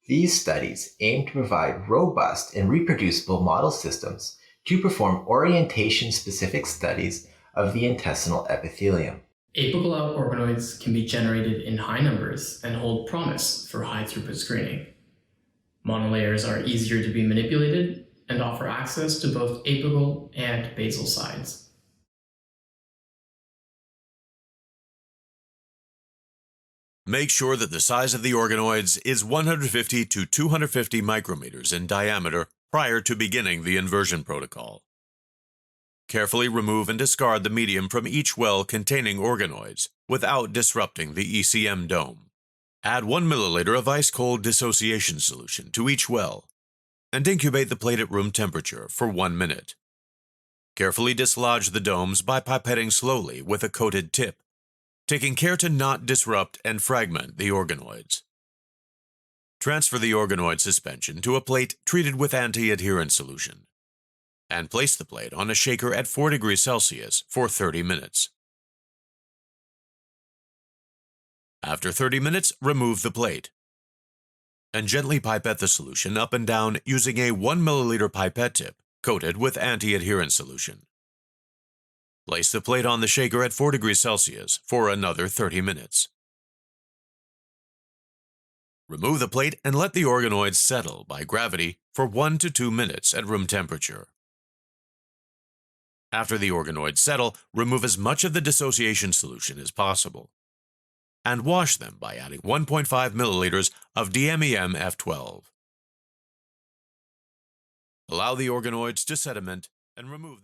These studies aim to provide robust and reproducible model systems to perform orientation-specific studies of the intestinal epithelium. Apical organoids can be generated in high numbers and hold promise for high-throughput screening. Monolayers are easier to be manipulated and offer access to both apical and basal sides. Make sure that the size of the organoids is 150 to 250 micrometers in diameter prior to beginning the inversion protocol. Carefully remove and discard the medium from each well containing organoids without disrupting the ECM dome. Add 1 milliliter of ice-cold dissociation solution to each well and incubate the plate at room temperature for 1 minute. Carefully dislodge the domes by pipetting slowly with a coated tip, taking care to not disrupt and fragment the organoids. Transfer the organoid suspension to a plate treated with anti-adherent solution, and place the plate on a shaker at 4 degrees Celsius for 30 minutes. After 30 minutes, remove the plate, and gently pipette the solution up and down using a 1 milliliter pipette tip coated with anti-adherent solution. Place the plate on the shaker at 4 degrees Celsius for another 30 minutes. Remove the plate and let the organoids settle by gravity for 1 to 2 minutes at room temperature. After the organoids settle, remove as much of the dissociation solution as possible, and wash them by adding 1.5 milliliters of DMEM F12. Allow the organoids to sediment and remove the